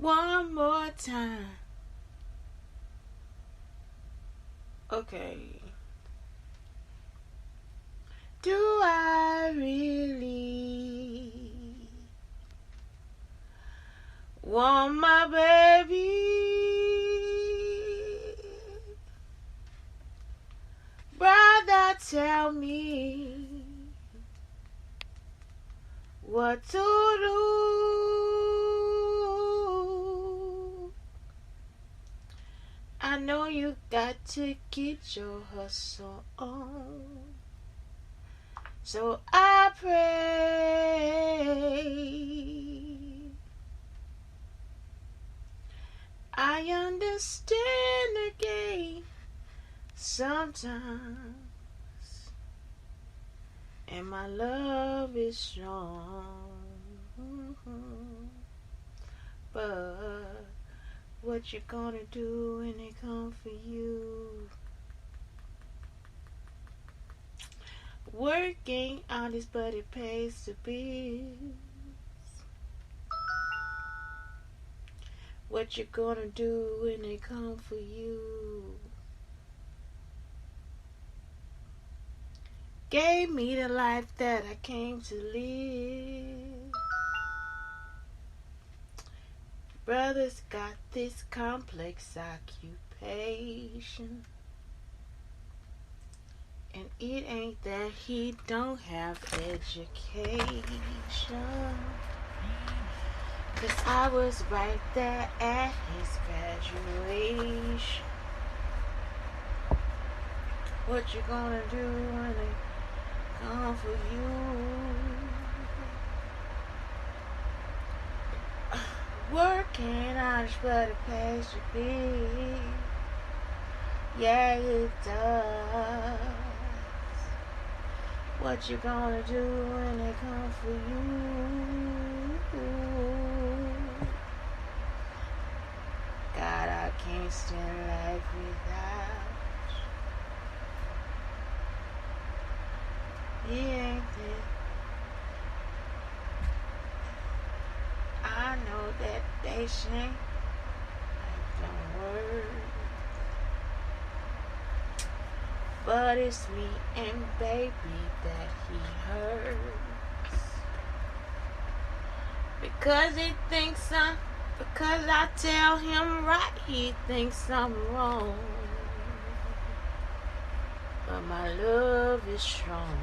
one more time. Okay. Do I really want my baby? Brother, tell me what to do. I know you got to get your hustle on. So I pray. I understand the game sometimes, and my love is strong. But what you gonna do when they come for you? Work ain't honest, but it pays the bills. What you gonna do when they come for you? Gave me the life that I came to live. Brothers got this complex occupation, and it ain't that he don't have education. 'Cause I was right there at his graduation. What you gonna do when they come for you? Working honest, but it pays to be. Yeah, it does. What you gonna do when they come for you? God, I can't stand life without you. It ain't that. I know that they say life don't work, but it's me and baby that he hurts. Because he thinks because I tell him right, he thinks I'm wrong. But my love is strong.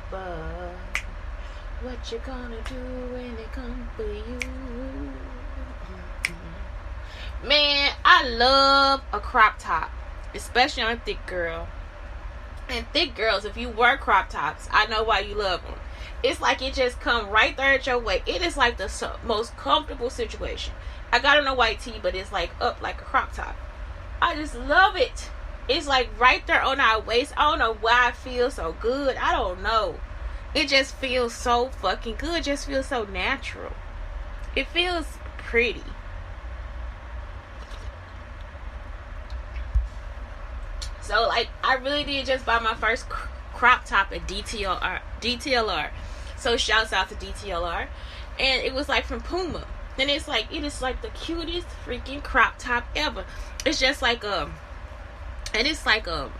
But what you gonna do when they come for you? Man, I love a crop top, especially on a thick girl. And thick girls, if you wear crop tops, I know why you love them. It's like it just come right there at your waist. It is like the most comfortable situation. I got on a white tee, but it's like up like a crop top. I just love it. It's like right there on our waist. I don't know why it feels so good. I don't know. It just feels so fucking good. It just feels so natural. It feels pretty. So, like, I really did just buy my first crop top at DTLR. So, shouts out to DTLR. And it was, like, from Puma. And it's, like, it is, like, the cutest freaking crop top ever. It's just, like, and it's, like, a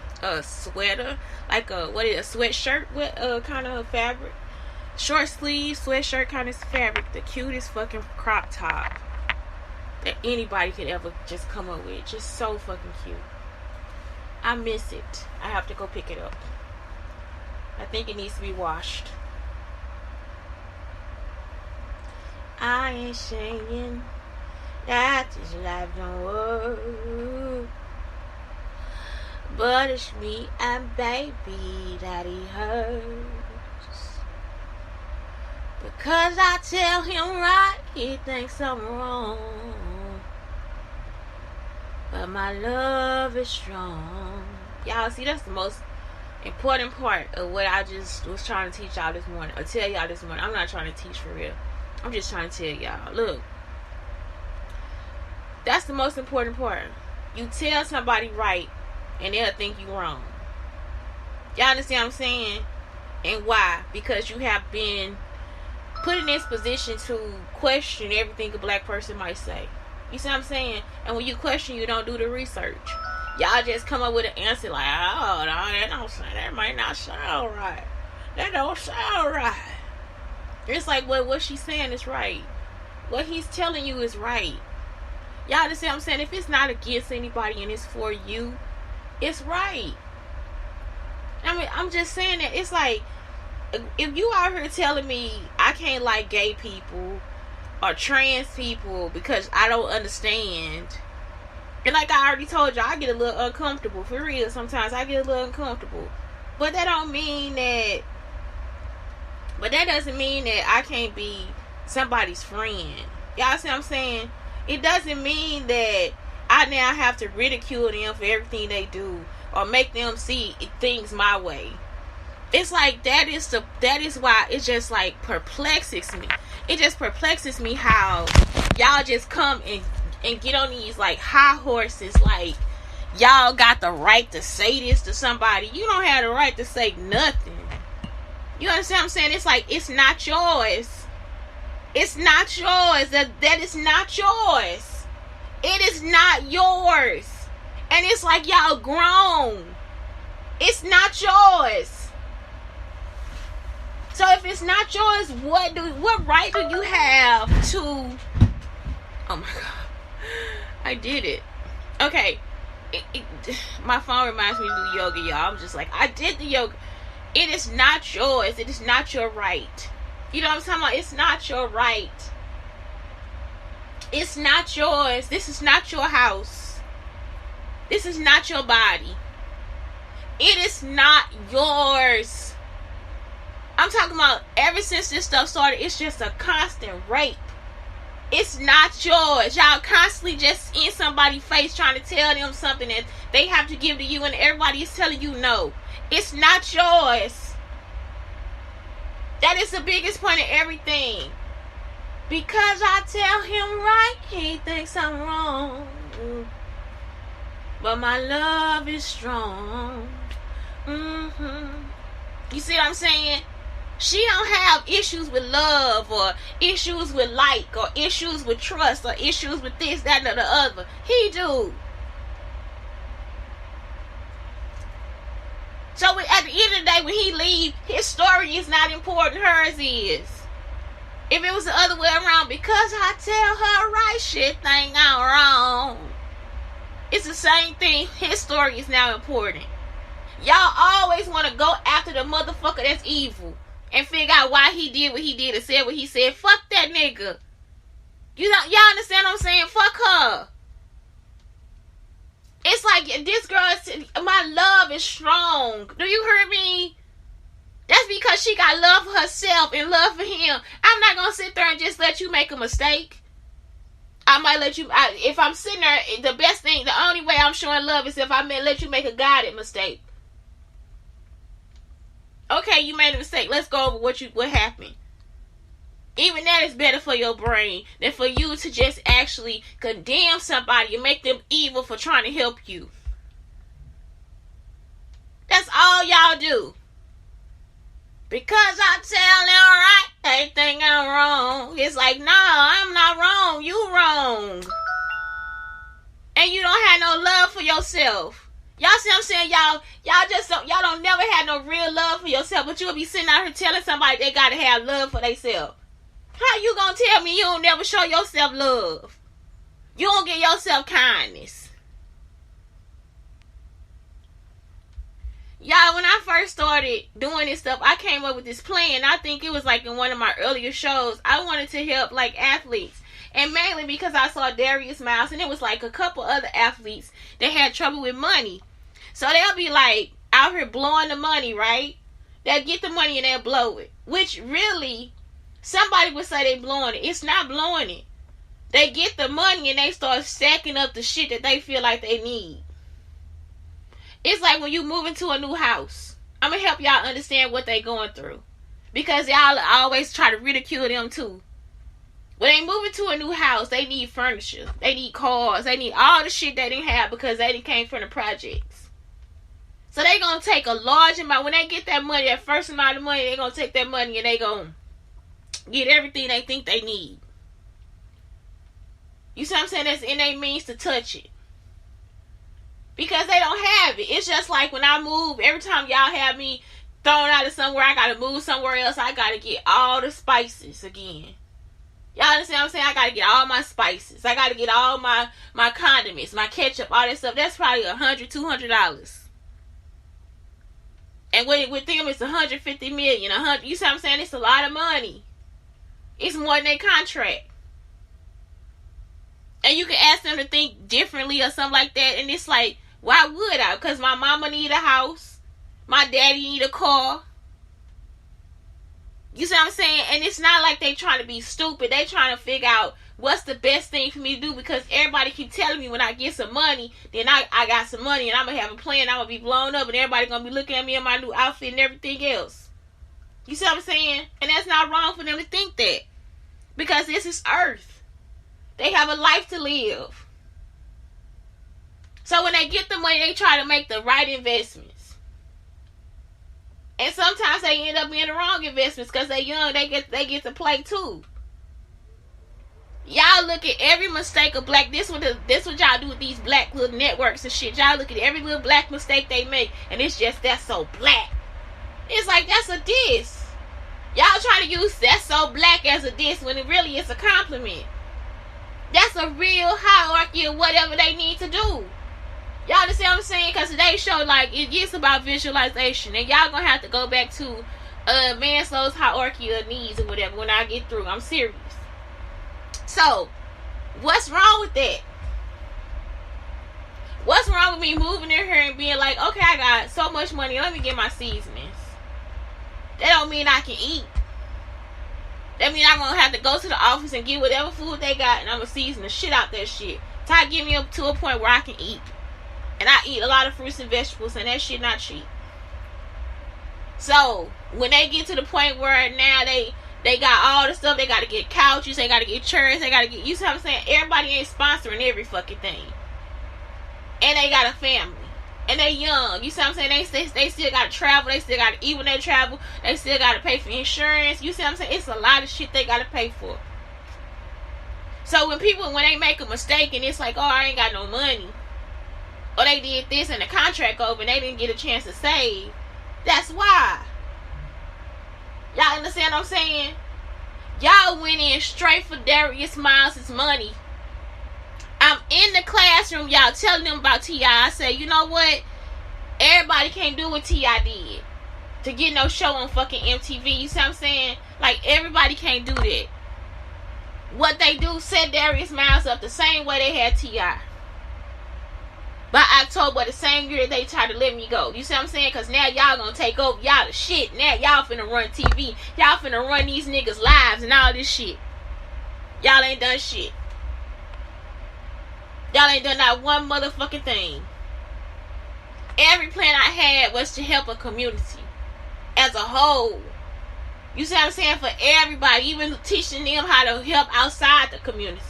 sweater. Like, a sweatshirt with kind of fabric. Short sleeve, sweatshirt kind of fabric. The cutest fucking crop top that anybody could ever just come up with. Just so fucking cute. I miss it. I have to go pick it up. I think it needs to be washed. I ain't saying that this life don't work, but it's me and baby that he hurts. Because I tell him right, he thinks I'm wrong. But my love is strong. Y'all see, that's the most important part of what I just was trying to teach y'all this morning. Or tell y'all this morning. I'm not trying to teach for real. I'm just trying to tell y'all. Look. That's the most important part. You tell somebody right, and they'll think you wrong. Y'all understand what I'm saying? And why? Because you have been put in this position to question everything a black person might say. You see what I'm saying? And when you question, you don't do the research. Y'all just come up with an answer like, oh, no, that might not sound right. That don't sound right. It's like, well, what she's saying is right. What he's telling you is right. Y'all understand what I'm saying? If it's not against anybody and it's for you, it's right. I mean, I'm just saying that it's like, if you out here telling me I can't like gay people or trans people because I don't understand, and like I already told you, I get a little uncomfortable for real. Sometimes I get a little uncomfortable, but that don't mean that. But that doesn't mean that I can't be somebody's friend. Y'all see what I'm saying? It doesn't mean that I now have to ridicule them for everything they do or make them see things my way. It's like that is why it just like perplexes me. It just perplexes me how y'all just come and get on these like high horses, like y'all got the right to say this to somebody. You don't have the right to say nothing. You understand what I'm saying? It's like, it's not yours. It's not yours. That is not yours. It is not yours. And it's like y'all grown. It's not yours. So if it's not yours, what right do you have to... Oh my God. I did it. Okay. My phone reminds me to do yoga, y'all. I'm just like, I did the yoga. It is not yours. It is not your right. You know what I'm talking about? It's not your right. It's not yours. This is not your house. This is not your body. It is not yours. I'm talking about ever since this stuff started, it's just a constant rape. It's not yours. Y'all constantly just in somebody's face trying to tell them something that they have to give to you, and everybody is telling you no. It's not yours. That is the biggest point of everything. Because I tell him right, he thinks I'm wrong. But my love is strong. You see what I'm saying? She don't have issues with love or issues with like or issues with trust or issues with this, that, and the other. He do. So at the end of the day, when he leave, his story is not important. Hers is. If it was the other way around, because I tell her right, shit think I'm wrong. It's the same thing. His story is now important. Y'all always want to go after the motherfucker that's evil and figure out why he did what he did and said what he said. Fuck that nigga. Y'all understand what I'm saying? Fuck her. It's like, this girl is, my love is strong. Do you hear me? That's because she got love for herself and love for him. I'm not going to sit there and just let you make a mistake. I might let you, if I'm sitting there, the best thing, the only way I'm showing love is if I may let you make a guided mistake. Okay, you made a mistake. Let's go over what happened. Even that is better for your brain than for you to just actually condemn somebody and make them evil for trying to help you. That's all y'all do. Because I tell them right, they think I'm wrong. It's like, no, I'm not wrong. You wrong. And you don't have no love for yourself. Y'all see what I'm saying? Y'all don't never have no real love for yourself, but you'll be sitting out here telling somebody they gotta have love for themselves. How you gonna tell me you don't never show yourself love? You don't give yourself kindness. Y'all, when I first started doing this stuff, I came up with this plan. I think it was like in one of my earlier shows. I wanted to help like athletes. And mainly because I saw Darius Miles, and it was like a couple other athletes that had trouble with money. So they'll be like out here blowing the money, right? They'll get the money and they'll blow it. Which really, somebody would say they blowing it. It's not blowing it. They get the money and they start stacking up the shit that they feel like they need. It's like when you move into a new house. I'm going to help y'all understand what they going through. Because y'all always try to ridicule them too. When they move into a new house, they need furniture. They need cars. They need all the shit they didn't have because they didn't came from the projects. So they going to take a large amount. When they get that money, that first amount of money, they going to take that money and they going to get everything they think they need. You see what I'm saying? That's in their means to touch it. Because they don't have it. It's just like when I move, every time y'all have me thrown out of somewhere, I gotta move somewhere else, I gotta get all the spices again. Y'all understand what I'm saying? I gotta get all my spices. I gotta get all my condiments, my ketchup, all that stuff. That's probably $100, $200. And with them, it's 150 million, 100. You see what I'm saying? It's a lot of money. It's more than their contract. And you can ask them to think differently or something like that. And it's like, why would I? Because my mama need a house. My daddy need a car. You see what I'm saying? And it's not like they trying to be stupid. They trying to figure out what's the best thing for me to do, because everybody keep telling me when I get some money, then I got some money and I'm going to have a plan. I'm going to be blown up and everybody going to be looking at me in my new outfit and everything else. You see what I'm saying? And that's not wrong for them to think that, because this is earth. They have a life to live. So when they get the money, they try to make the right investments. And sometimes they end up being the wrong investments because they're young. They get to play too. Y'all look at every mistake of black. This what y'all do with these black little networks and shit. Y'all look at every little black mistake they make, and it's just, that's so black. It's like, that's a diss. Y'all trying to use that's so black as a diss when it really is a compliment. That's a real hierarchy of whatever they need to do. Y'all understand what I'm saying? Because today's show, like, it gets about visualization. And y'all gonna have to go back to Maslow's hierarchy of needs or whatever when I get through. I'm serious. So, what's wrong with that? What's wrong with me moving in here and being like, okay, I got so much money, let me get my seasonings. That don't mean I can eat. That means I'm going to have to go to the office and get whatever food they got, and I'm going to season the shit out that shit. Till I get me up to a point where I can eat. And I eat a lot of fruits and vegetables, and that shit not cheap. So, when they get to the point where now they got all the stuff, they got to get couches, they got to get chairs, they got to get, you see what I'm saying? Everybody ain't sponsoring every fucking thing. And they got a family. And they young. You see what I'm saying? They still got to travel. They still got to eat when they travel. They still got to pay for insurance. You see what I'm saying? It's a lot of shit they got to pay for. So when they make a mistake and it's like, oh, I ain't got no money, or they did this and the contract over and they didn't get a chance to save, that's why. Y'all understand what I'm saying? Y'all went in straight for Darius Miles' money. I'm in the classroom, y'all, telling them about T.I. I say, you know what? Everybody can't do what T.I. did to get no show on fucking MTV. You see what I'm saying? Like, everybody can't do that. What they do, set Darius Miles up the same way they had T.I. By October, the same year that they tried to let me go. You see what I'm saying? Because now y'all gonna take over. Y'all the shit. Now y'all finna run TV. Y'all finna run these niggas' lives and all this shit. Y'all ain't done shit. Y'all ain't done not one motherfucking thing. Every plan I had was to help a community as a whole. You see what I'm saying? For everybody. Even teaching them how to help outside the community.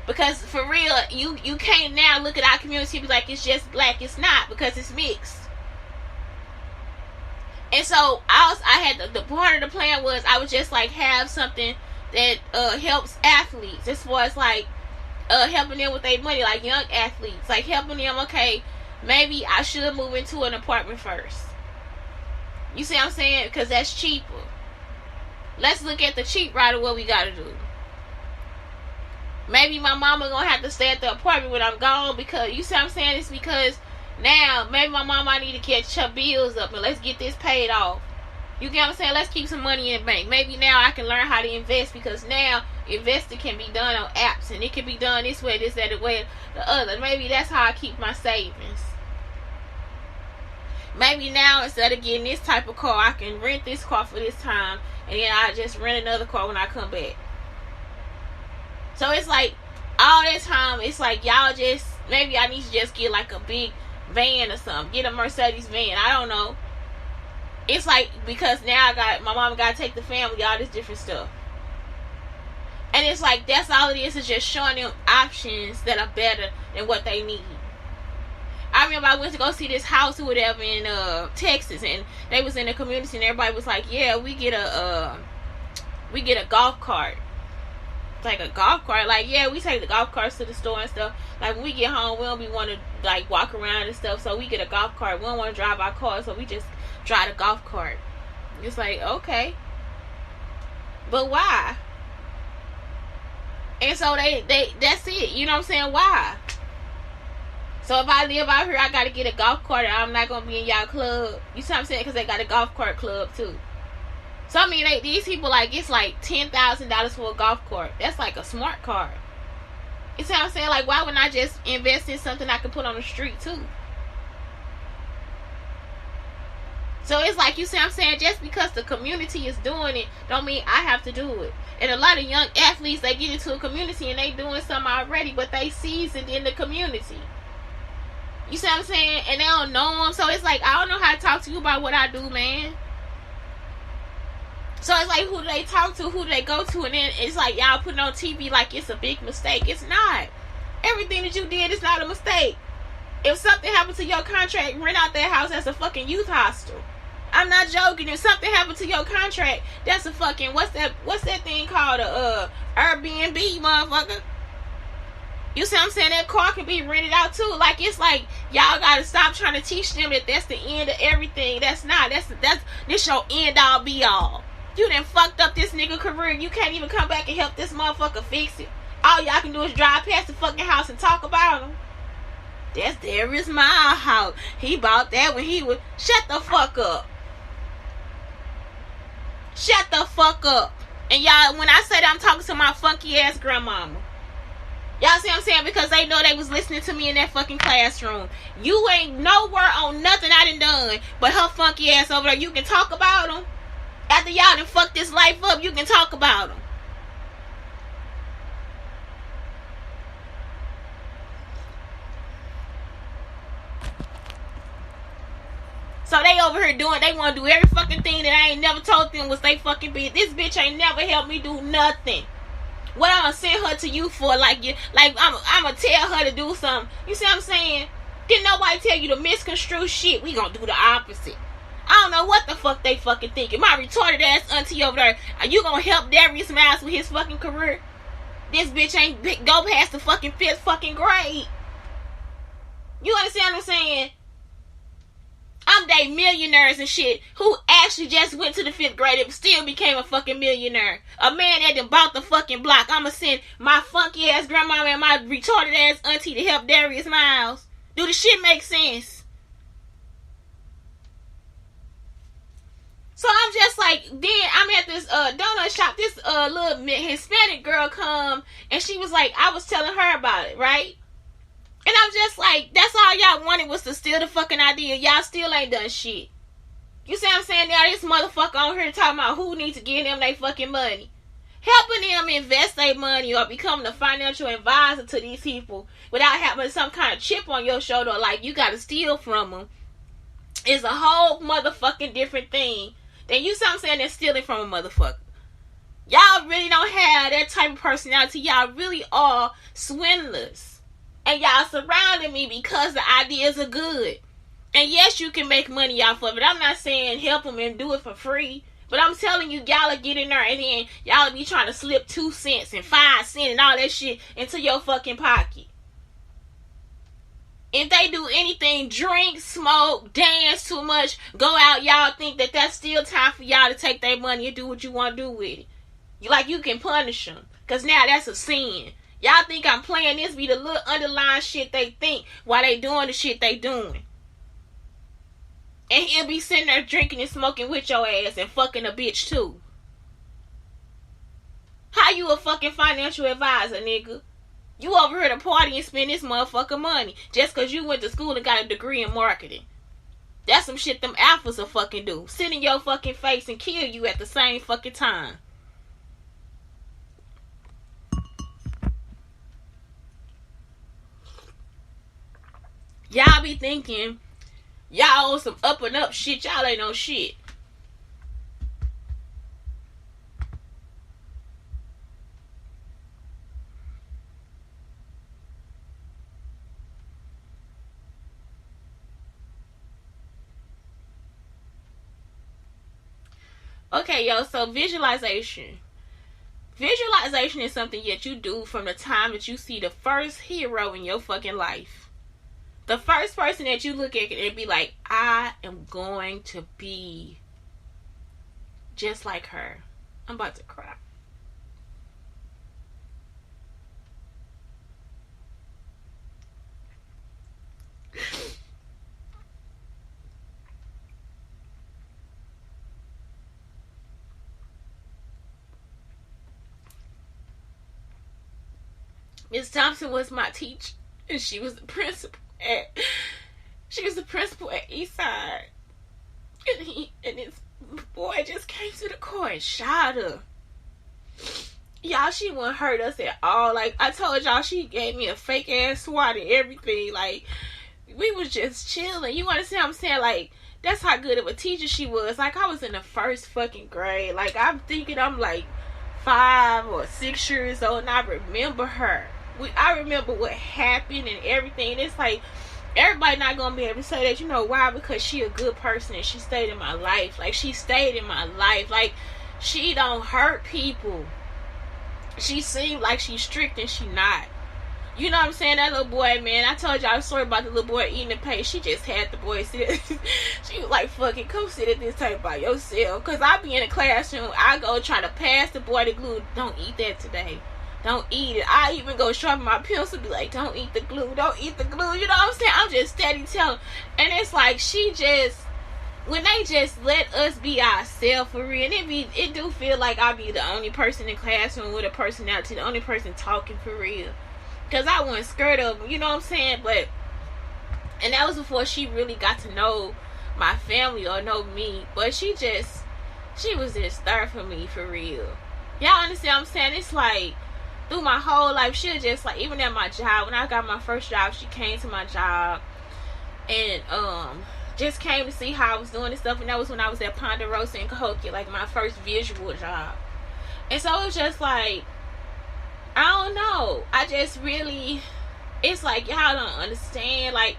Because for real, you can't now look at our community and be like, it's just black. It's not, because it's mixed. And so I had the part of the plan was I would just like have something that helps athletes, as far as like helping them with their money, like young athletes, like helping them, okay, maybe I should move into an apartment first. You see what I'm saying? Because that's cheaper. Let's look at the cheap route of what we got to do. Maybe my mama gonna have to stay at the apartment when I'm gone, because you see what I'm saying? It's because now maybe my mama, I need to catch her bills up and let's get this paid off. You get what I'm saying? Let's keep some money in the bank. Maybe now I can learn how to invest, because now investing can be done on apps and it can be done this way, this, that, the way, the other. Maybe that's how I keep my savings. Maybe now instead of getting this type of car, I can rent this car for this time, and then I just rent another car when I come back. So it's like all that time, it's like y'all just, maybe I need to just get like a big van or something. Get a Mercedes van. I don't know. It's like, because now my mom got to take the family, all this different stuff. And it's like, that's all it is just showing them options that are better than what they need. I remember I went to go see this house or whatever in Texas, and they was in the community and everybody was like, yeah, we get we get a golf cart. Like a golf cart. Like, yeah, we take the golf carts to the store and stuff. Like, when we get home, we don't be want to, like, walk around and stuff. So we get a golf cart. We don't want to drive our car, so we just drive the golf cart. It's like, okay. But why? And so they that's it. You know what I'm saying? Why? So if I live out here, I got to get a golf cart, and I'm not going to be in y'all club. You see what I'm saying? Because they got a golf cart club, too. So, I mean, these people, like, it's like $10,000 for a golf cart. That's like a smart car. You see what I'm saying? Like, why wouldn't I just invest in something I can put on the street, too? So, it's like, you see what I'm saying? Just because the community is doing it, don't mean I have to do it. And a lot of young athletes, they get into a community and they doing something already, but they seasoned in the community. You see what I'm saying? And they don't know them. So, it's like, I don't know how to talk to you about what I do, man. So it's like, who do they talk to? Who do they go to? And then it's like, y'all putting on TV like it's a big mistake. It's not. Everything that you did is not a mistake. If something happened to your contract, rent out that house as a fucking youth hostel. I'm not joking. If something happened to your contract, that's a fucking, what's that thing called? A Airbnb, motherfucker. You see what I'm saying? That car can be rented out too. Like, it's like, y'all gotta stop trying to teach them that that's the end of everything. That's not. This your end all be all. You done fucked up this nigga career. You can't even come back and help this motherfucker fix it. All y'all can do is drive past the fucking house and talk about him. There is my house. He bought that when he was... Shut the fuck up. Shut the fuck up. And y'all, when I say that, I'm talking to my funky ass grandmama. Y'all see what I'm saying? Because they know they was listening to me in that fucking classroom. You ain't nowhere on nothing I done but her funky ass over there. You can talk about them. After y'all done fucked this life up, you can talk about them. So they over here doing, they want to do every fucking thing that I ain't never told them was they fucking bitch. This bitch ain't never helped me do nothing. What I'm gonna send her to you for? Like I'm gonna tell her to do something. You see what I'm saying? Didn't nobody tell you to misconstrue shit? We gonna do the opposite. I don't know what the fuck they fucking thinking. My retarded ass auntie over there, are you gonna help Darius Miles with his fucking career? This bitch ain't go past the fucking 5th fucking grade. You understand what I'm saying? I'm dating millionaires and shit who actually just went to the 5th grade and still became a fucking millionaire. A man that done bought the fucking block. I'ma send my funky ass grandma and my retarded ass auntie to help Darius Miles. Do the shit make sense? So I'm just like, then I'm at this donut shop. This little Hispanic girl come and she was like, I was telling her about it, right? And I'm just like, that's all y'all wanted was to steal the fucking idea. Y'all still ain't done shit. You see what I'm saying? Now this motherfucker on here talking about who needs to give them their fucking money. Helping them invest their money or becoming a financial advisor to these people without having some kind of chip on your shoulder, like you gotta steal from them, is a whole motherfucking different thing. Then you see what I'm saying? They're stealing from a motherfucker. Y'all really don't have that type of personality. Y'all really are swindlers. And y'all surrounding me because the ideas are good. And yes, you can make money off of it. I'm not saying help them and do it for free. But I'm telling you, y'all will get in there and then y'all will be trying to slip 2 cents and 5 cents and all that shit into your fucking pocket. If they do anything, drink, smoke, dance too much, go out, y'all think that that's still time for y'all to take their money and do what you want to do with it. You can punish them. Because now that's a sin. Y'all think I'm playing this be the little underlying shit they think while they doing the shit they doing. And he'll be sitting there drinking and smoking with your ass and fucking a bitch too. How you a fucking financial advisor, nigga? You over here to party and spend this motherfucking money just because you went to school and got a degree in marketing. That's some shit them alphas will fucking do. Sit in your fucking face and kill you at the same fucking time. Y'all be thinking y'all on some up and up shit. Y'all ain't no shit. Okay, yo, so visualization. Visualization is something that you do from the time that you see the first hero in your fucking life. The first person that you look at and be like, I am going to be just like her. I'm about to cry. Miss Thompson was my teacher, and she was the principal at Eastside. And this boy just came to the car and shot her. Y'all, she wouldn't hurt us at all. Like I told y'all, she gave me a fake ass SWAT and everything. Like we was just chilling. You understand what I'm saying? Like that's how good of a teacher she was. Like I was in the first fucking grade. Like I'm thinking I'm like 5 or 6 years old, and I remember her. I remember what happened and everything. It's like everybody not gonna be able to say that. You know why? Because she a good person and she stayed in my life. Like she stayed in my life. Like she don't hurt people. She seemed like she's strict and she not. You know what I'm saying? That little boy, man, I told y'all a story about the little boy eating the paste. She just had the boy sit. She was like, fuck it, come sit at this table by yourself. Because I be in the classroom, I go try to pass the boy the glue. Don't eat that today. Don't eat it. I even go sharpen my pencil, be like, don't eat the glue. Don't eat the glue. You know what I'm saying? I'm just steady telling. And it's like, she just, when they just let us be ourselves for real, and it do feel like I be the only person in classroom with a personality, the only person talking for real. Because I wasn't scared of them, you know what I'm saying? But, and that was before she really got to know my family or know me. But she was just there for me for real. Y'all understand what I'm saying? It's like, through my whole life, she was just like, even at my job, when I got my first job, she came to my job and just came to see how I was doing and stuff. And that was when I was at Ponderosa in Cahokia, like my first visual job. And so it was just like, I don't know, I just really, it's like y'all don't understand. Like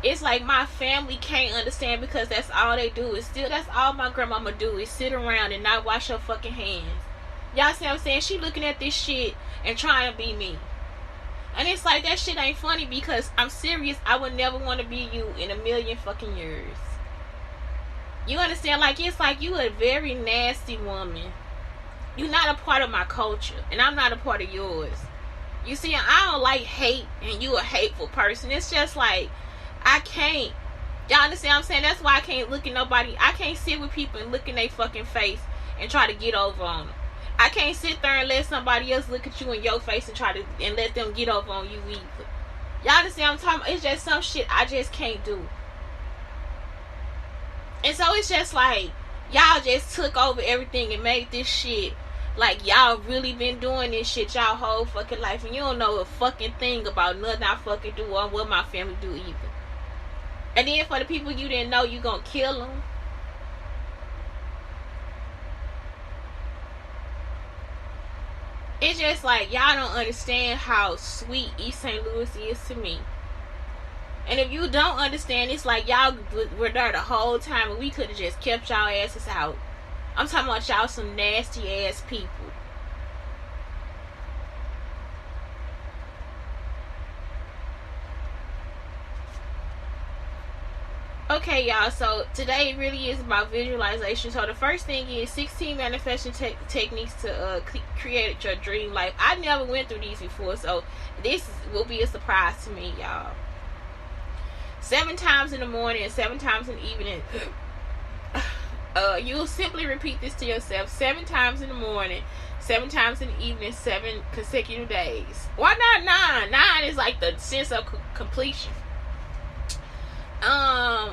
it's like my family can't understand, because that's all they do is still, that's all my grandmama do is sit around and not wash her fucking hands. Y'all see what I'm saying? She looking at this shit and trying to be me. And it's like, that shit ain't funny, because I'm serious. I would never want to be you in a million fucking years. You understand? Like, it's like you a very nasty woman. You're not a part of my culture, and I'm not a part of yours. You see, I don't like hate, and you a hateful person. It's just like, I can't. Y'all understand what I'm saying? That's why I can't look at nobody. I can't sit with people and look in their fucking face and try to get over on them. I can't sit there and let somebody else look at you in your face and try to, and let them get over on you either. Y'all understand what I'm talking about? It's just some shit I just can't do. And so it's just like, y'all just took over everything and made this shit like y'all really been doing this shit y'all whole fucking life, and you don't know a fucking thing about nothing I fucking do or what my family do either. And then for the people you didn't know, you gonna kill them. It's just like, y'all don't understand how sweet East St. Louis is to me. And if you don't understand, it's like y'all were there the whole time and we could have just kept y'all asses out. I'm talking about y'all some nasty ass people. Okay, y'all, so today really is about visualization. So the first thing is 16 manifestation techniques to create your dream life. I never went through these before, so this will be a surprise to me, y'all. 7 times in the morning and 7 times in the evening. You'll simply repeat this to yourself 7 times in the morning, 7 times in the evening, 7 consecutive days. Why not 9? 9 is like the sense of completion.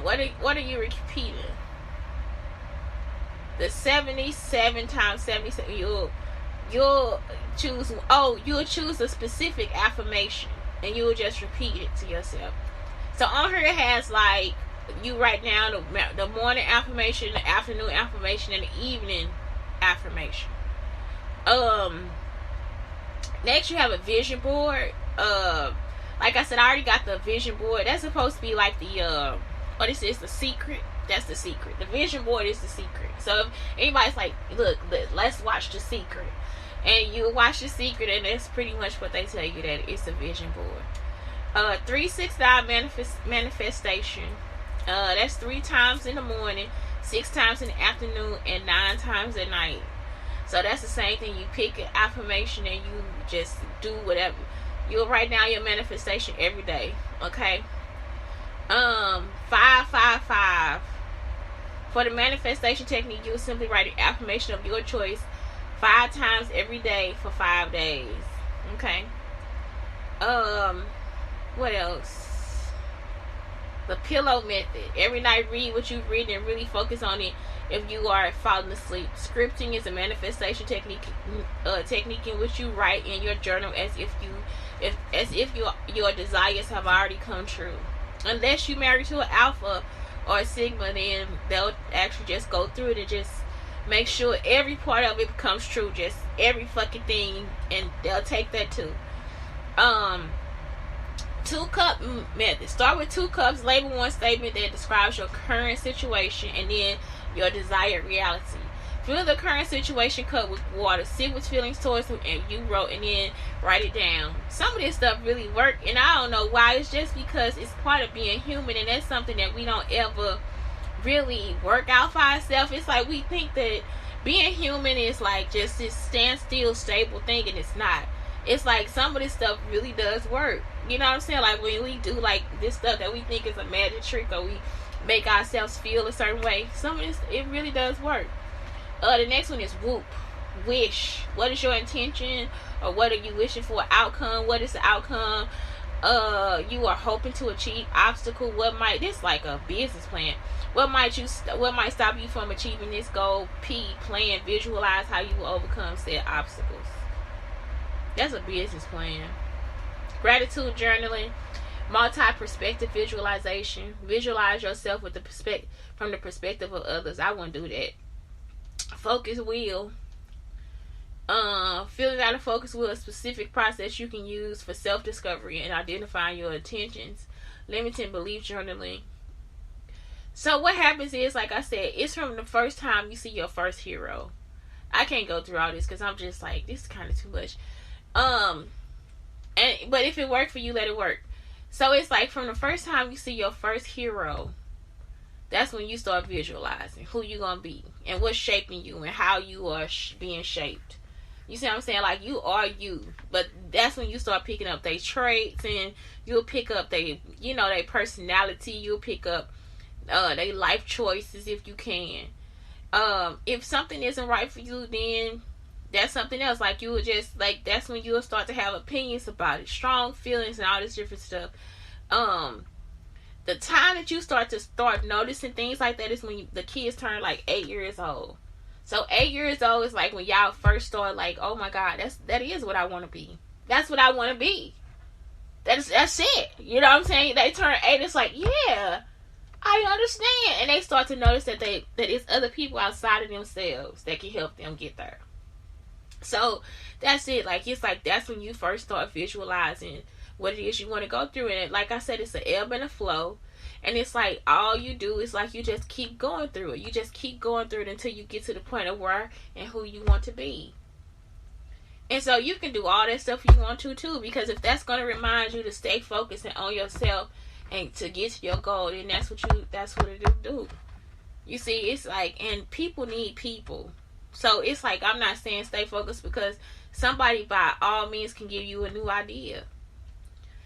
What are you repeating? The 77 times 77. You'll choose. You'll choose a specific affirmation and you'll just repeat it to yourself. So on here it has like, you write down the morning affirmation, the afternoon affirmation, and the evening affirmation. Next you have a vision board. Like I said, I already got the vision board. That's supposed to be like the this is the secret. That's the secret. The vision board is the secret. So if anybody's like, look, let's watch The Secret, And you watch The Secret, and that's pretty much what they tell you, that it's a vision board. 369 manifestation. That's 3 times in the morning, 6 times in the afternoon, and 9 times at night. So that's the same thing. You pick an affirmation and you just do whatever. You'll write down your manifestation every day. Okay. 555. For the manifestation technique, you'll simply write an affirmation of your choice 5 times every day for 5 days. Okay. What else? The pillow method. Every night read what you've written and really focus on it if you are falling asleep. Scripting is a manifestation technique in which you write in your journal as if your desires have already come true. Unless you marry to an alpha or a sigma, then they'll actually just go through it and just make sure every part of it becomes true. Just every fucking thing, and they'll take that too. 2-cup method. Start with 2 cups. Label one statement that describes your current situation and then your desired reality. Fill the current situation cup with water. Sit with feelings towards it, and you wrote, and then write it down. Some of this stuff really work, and I don't know why. It's just because it's part of being human, and that's something that we don't ever really work out for ourselves. It's like we think that being human is like just this standstill, stable thing, and it's not. It's like some of this stuff really does work. You know what I'm saying? Like when we do like this stuff that we think is a magic trick, or we make ourselves feel a certain way, some of this, it really does work. The next one is whoop. Wish. What is your intention, or what are you wishing for? Outcome. What is the outcome you are hoping to achieve? Obstacle. What might, this like a business plan. What might stop you from achieving this goal? P. Plan. Visualize how you will overcome said obstacles. That's a business plan. Gratitude journaling. Multi-perspective visualization. Visualize yourself with from the perspective of others. I wouldn't do that. Focus wheel. Filling out a focus wheel, a specific process you can use for self-discovery and identifying your intentions. Limiting belief journaling. So what happens is, like I said, it's from the first time you see your first hero. I can't go through all this because I'm just like, this is kind of too much. But if it worked for you, let it work. So it's like from the first time you see your first hero, that's when you start visualizing who you're going to be and what's shaping you and how you are being shaped. You see what I'm saying? Like, you are you. But that's when you start picking up their traits, and you'll pick up their personality. You'll pick up their life choices if you can. If something isn't right for you, then that's something else. Like, you will just, like, that's when you'll start to have opinions about it. Strong feelings and all this different stuff. The time that you start noticing things like that is when the kids turn like 8 years old. So 8 years old is like when y'all first start like, oh my God, that is what I want to be. That's what I want to be. That's it. You know what I'm saying? They turn 8, it's like, yeah, I understand. And they start to notice that it's other people outside of themselves that can help them get there. So that's it. Like, it's like that's when you first start visualizing what it is you want to go through. And like I said, it's an ebb and a flow. And it's like all you do is like you just keep going through it. You just keep going through it until you get to the point of where and who you want to be. And so you can do all that stuff you want to too, because if that's going to remind you to stay focused and on yourself and to get to your goal, then that's what it do. You see, it's like, and people need people. So it's like, I'm not saying stay focused, because somebody by all means can give you a new idea.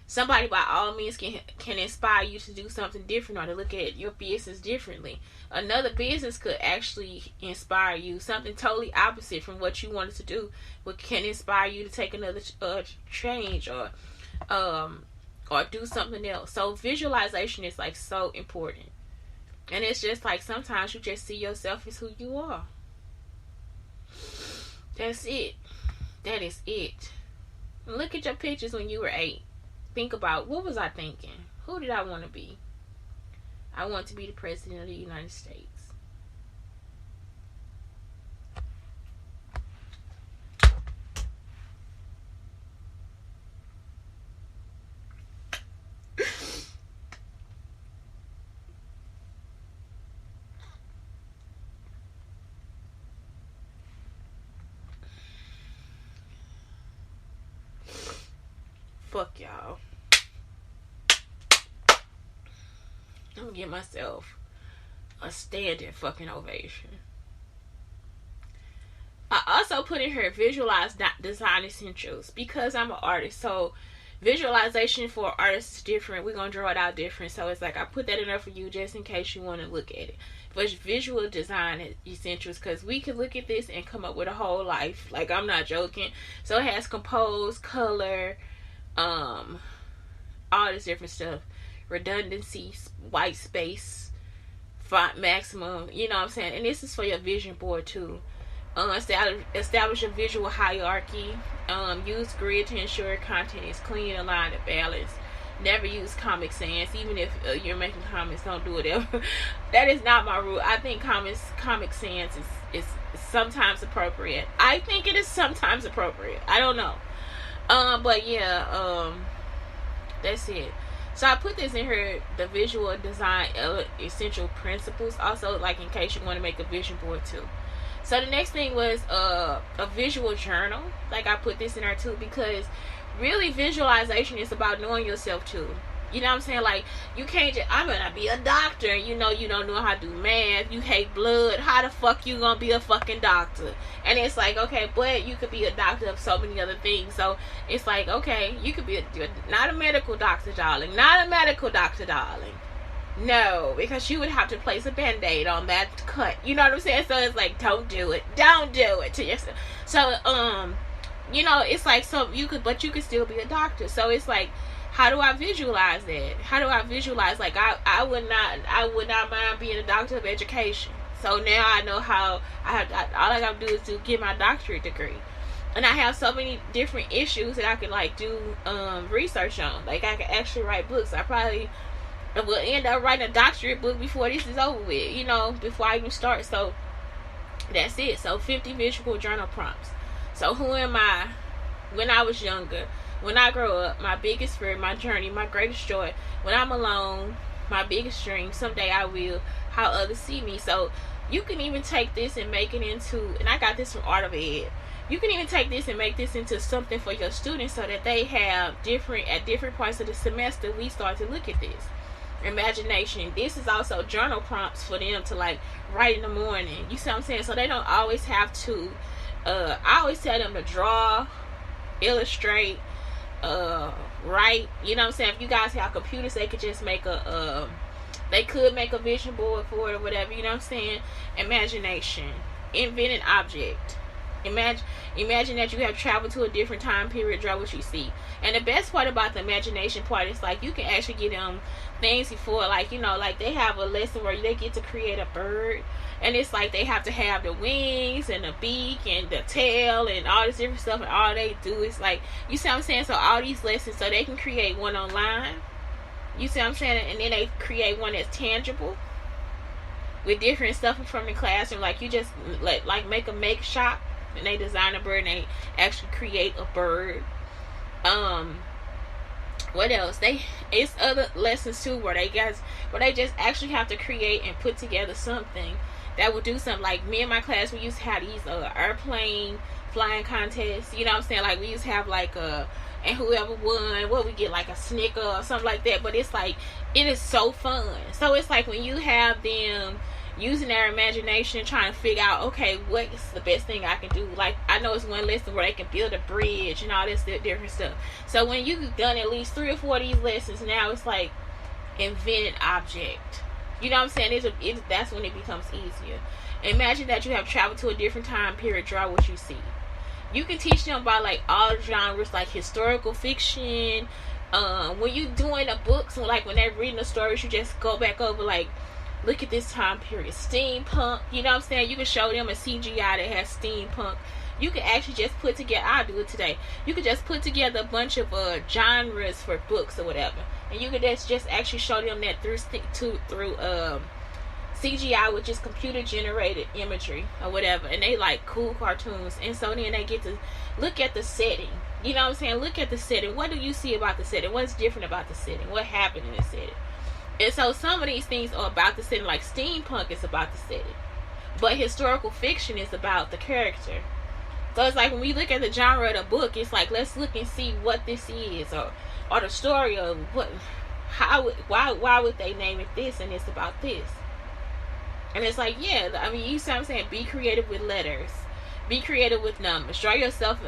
Somebody by all means can inspire you to do something different or to look at your business differently. Another business could actually inspire you. Something totally opposite from what you wanted to do can inspire you to take another change or do something else. So visualization is like so important. And it's just like sometimes you just see yourself as who you are. That's it. That is it. Look at your pictures when you were 8. Think about, what was I thinking? Who did I want to be? I want to be the President of the United States. Fuck y'all. I'm gonna give myself a standing fucking ovation. I also put in here visualize design essentials because I'm an artist. So visualization for artists is different. We're gonna draw it out different. So it's like I put that in there for you just in case you want to look at it. But visual design essentials because we can look at this and come up with a whole life. Like, I'm not joking. So it has compose, color, all this different stuff, redundancy, white space, font maximum. You know what I'm saying? And this is for your vision board too. Establish a visual hierarchy. Use grid to ensure content is clean, aligned, and balanced. Never use Comic Sans, even if you're making comments. Don't do it ever. That is not my rule. I think Comic Sans is sometimes appropriate. I think it is sometimes appropriate. I don't know. But yeah, that's it. So I put this in here, the visual design essential principles. Also, like in case you want to make a vision board too. So the next thing was a visual journal. Like I put this in there too because really visualization is about knowing yourself too. You know what I'm saying? Like, you can't just, I'm gonna be a doctor and you know you don't know how to do math, you hate blood, how the fuck you gonna be a fucking doctor? And it's like, okay, but you could be a doctor of so many other things. So it's like, okay, you could be not a medical doctor, darling. Not a medical doctor, darling. No, because you would have to place a band-aid on that cut. You know what I'm saying? So it's like, don't do it. Don't do it to yourself. So, you know, it's like, so you could, but you could still be a doctor. So it's like, how do I visualize that? How do I visualize, like, I would not mind being a doctor of education. So now I know how all I gotta do is to get my doctorate degree. And I have so many different issues that I could, like, do research on. Like, I could actually write books. I probably will end up writing a doctorate book before this is over with, you know, before I even start. So that's it. So 50 visual journal prompts. So who am I when I was younger? When I grow up, my biggest fear, my journey, my greatest joy. When I'm alone, my biggest dream, someday I will, how others see me. So you can even take this and make it into, and I got this from Art of Ed. You can even take this and make this into something for your students so that they have at different parts of the semester, we start to look at this. Imagination. This is also journal prompts for them to, like, write in the morning. You see what I'm saying? So they don't always have to, I always tell them to draw, illustrate, write. You know what I'm saying? If you guys have computers, they could just make they could make a vision board for it or whatever. You know what I'm saying? Imagination. Invent an object. Imagine that you have traveled to a different time period. Draw what you see. And the best part about the imagination part is, like, you can actually get them things before, like, you know, like they have a lesson where they get to create a bird, and it's like they have to have the wings and the beak and the tail and all this different stuff, and all they do is, like, you see what I'm saying? So all these lessons, so they can create one online, you see what I'm saying? And then they create one that's tangible with different stuff from the classroom. Like, you just like make a make shop, and they design a bird and they actually create a bird. What else? It's other lessons too where they just actually have to create and put together something that will do something. Like, me and my class, we used to have these airplane flying contests. You know what I'm saying? Like, we used to have like and whoever won, we get like a Snicker or something like that. But it's like, it is so fun. So it's like when you have them using their imagination, trying to figure out, okay, what's the best thing I can do? Like, I know it's one lesson where they can build a bridge and all this different stuff. So when you've done at least 3 or 4 of these lessons, now it's like invent an object. You know what I'm saying? That's when it becomes easier. Imagine that you have traveled to a different time period. Draw what you see. You can teach them about, like, all genres, like historical fiction. When you doing a book, so like when they're reading the stories, you just go back over, like, look at this time period. Steampunk. You know what I'm saying? You can show them a CGI that has steampunk. You can actually just put together, I'll do it today, you could just put together a bunch of genres for books or whatever. And you could just actually show them that through CGI, which is computer generated imagery or whatever. And they like cool cartoons. And so then they get to look at the setting. You know what I'm saying? Look at the setting. What do you see about the setting? What's different about the setting? What happened in the setting? And so some of these things are about the setting, like steampunk is about the setting. But historical fiction is about the character. So it's like when we look at the genre of the book, it's like let's look and see what this is, or the story of what, how, why would they name it this and it's about this. And it's like, yeah, I mean, you see what I'm saying? Be creative with letters. Be creative with numbers. Draw yourself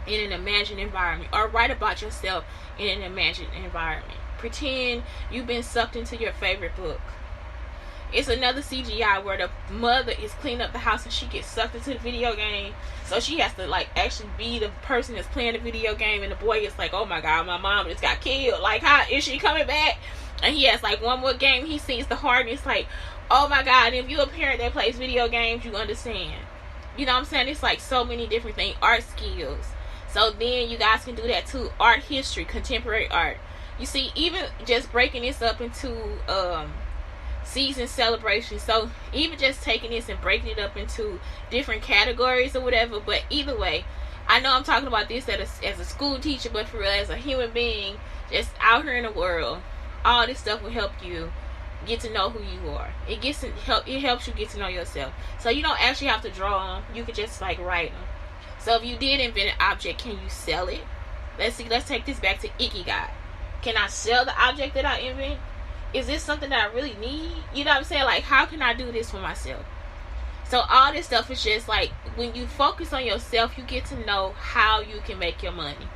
in an imagined environment. Or write about yourself in an imagined environment. Pretend you've been sucked into your favorite book. It's another CGI where the mother is cleaning up the house and she gets sucked into the video game. So she has to, like, actually be the person that's playing the video game. And the boy is like, oh my God, my mom just got killed. Like, how is she coming back? And he has like one more game. He sees the heart and it's like, oh my God. And if you're a parent that plays video games, you understand. You know what I'm saying? It's like so many different things. Art skills. So then you guys can do that too. Art history, contemporary art. You see, even just breaking this up into season celebrations. So even just taking this and breaking it up into different categories or whatever. But either way, I know I'm talking about this as a school teacher, but for real, as a human being, just out here in the world. All this stuff will help you get to know who you are. It helps you get to know yourself. So you don't actually have to draw them. You can just like write them. So if you did invent an object, can you sell it? Let's see. Let's take this back to Ikigai. Can I sell the object that I invent? Is this something that I really need? You know what I'm saying? Like, how can I do this for myself? So all this stuff is just like, when you focus on yourself, you get to know how you can make your money.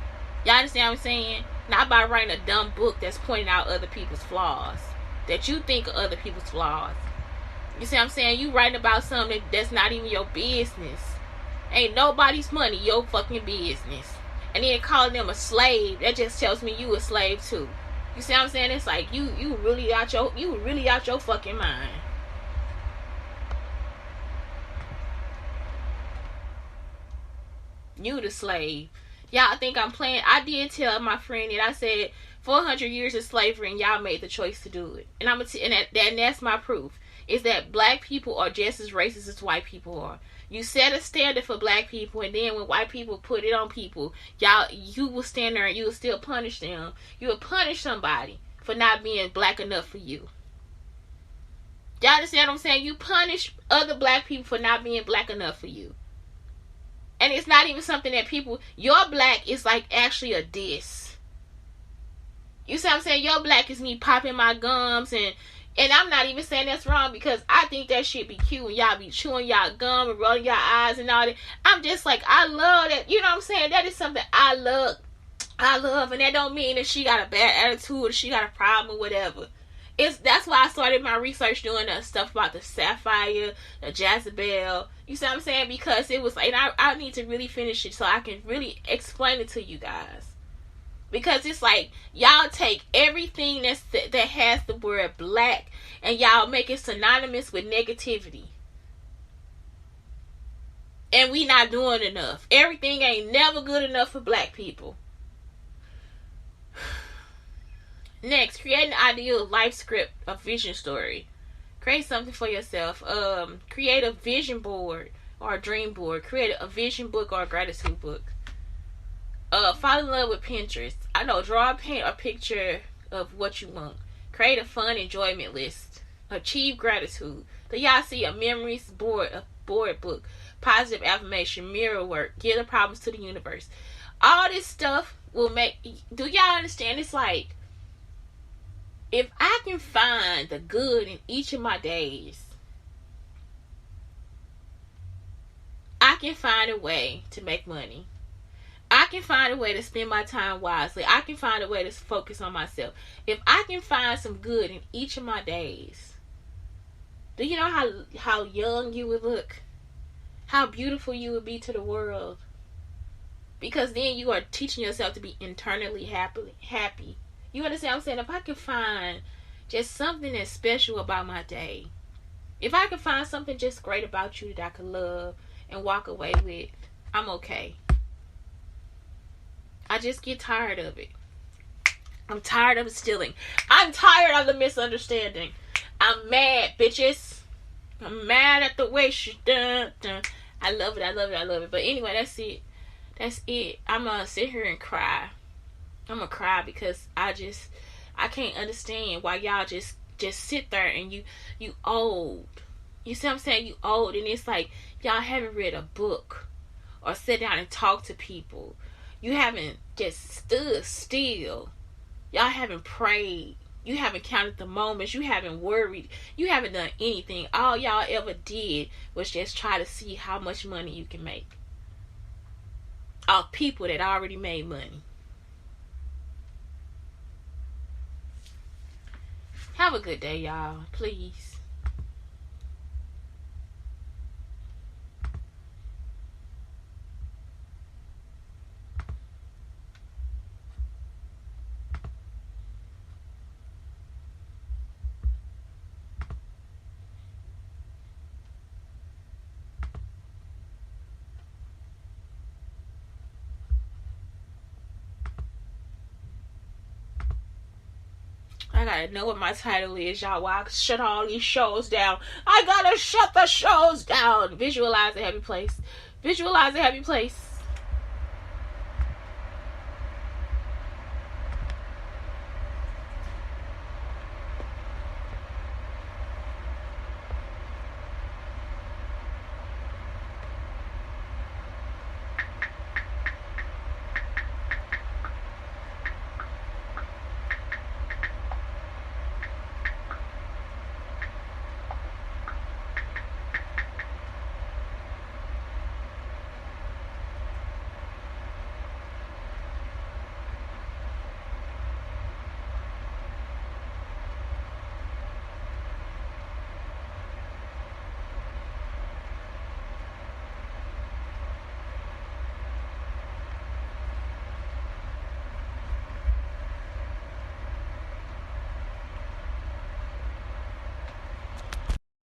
Y'all understand what I'm saying? Not by writing a dumb book that's pointing out other people's flaws. That you think are other people's flaws. You see what I'm saying? You writing about something that's not even your business. Ain't nobody's money your fucking business. And then calling them a slave, that just tells me you a slave too. You see what I'm saying? It's like you really out your fucking mind. You the slave. Y'all think I'm playing? I did tell my friend that I said 400 years of slavery and y'all made the choice to do it. And that's my proof. Is that black people are just as racist as white people are. You set a standard for black people, and then when white people put it on people, you will stand there and you will still punish them. You will punish somebody for not being black enough for you. Y'all understand what I'm saying? You punish other black people for not being black enough for you. And it's not even something that people... Your black is like actually a diss. You see what I'm saying? Your black is me popping my gums and I'm not even saying that's wrong, because I think that shit be cute when y'all be chewing y'all gum and rolling your eyes and all that. I'm just like, I love that. You know what I'm saying? That is something I love. And that don't mean that she got a bad attitude or she got a problem or whatever. That's why I started my research doing stuff about the Sapphire, the Jezebel. You see what I'm saying? Because it was like, I need to really finish it so I can really explain it to you guys. Because it's like, y'all take everything that has the word black and y'all make it synonymous with negativity. And we not doing enough. Everything ain't never good enough for black people. Next, create an ideal life script, a vision story. Create something for yourself. Create a vision board or a dream board. Create a vision book or a gratitude book. Fall in love with Pinterest. I know, paint a picture of what you want. Create a fun enjoyment list. Achieve gratitude. Do y'all see a memories board, a board book, positive affirmation, mirror work, give the problems to the universe. All this stuff will make... Do y'all understand? It's like, if I can find the good in each of my days, I can find a way to make money. I can find a way to spend my time wisely. I can find a way to focus on myself. If I can find some good in each of my days, do you know how young you would look? How beautiful you would be to the world? Because then you are teaching yourself to be internally happy. You understand what I'm saying? If I can find just something that's special about my day, if I can find something just great about you that I can love and walk away with, I'm okay. I just get tired of it. I'm tired of stealing. I'm tired of the misunderstanding. I'm mad, bitches. I'm mad at the way she done. I love it. But anyway, that's it. I'm gonna sit here and cry. I'm gonna cry because I can't understand why y'all just sit there and you old. You see what I'm saying? You old, and it's like y'all haven't read a book or sit down and talk to people. You haven't just stood still. Y'all haven't prayed. You haven't counted the moments. You haven't worried. You haven't done anything. All y'all ever did was just try to see how much money you can make off people that already made money. Have a good day, y'all. Please. I gotta know what my title is, y'all. Why I shut all these shows down. I gotta shut the shows down. Visualize a happy place. Visualize a happy place.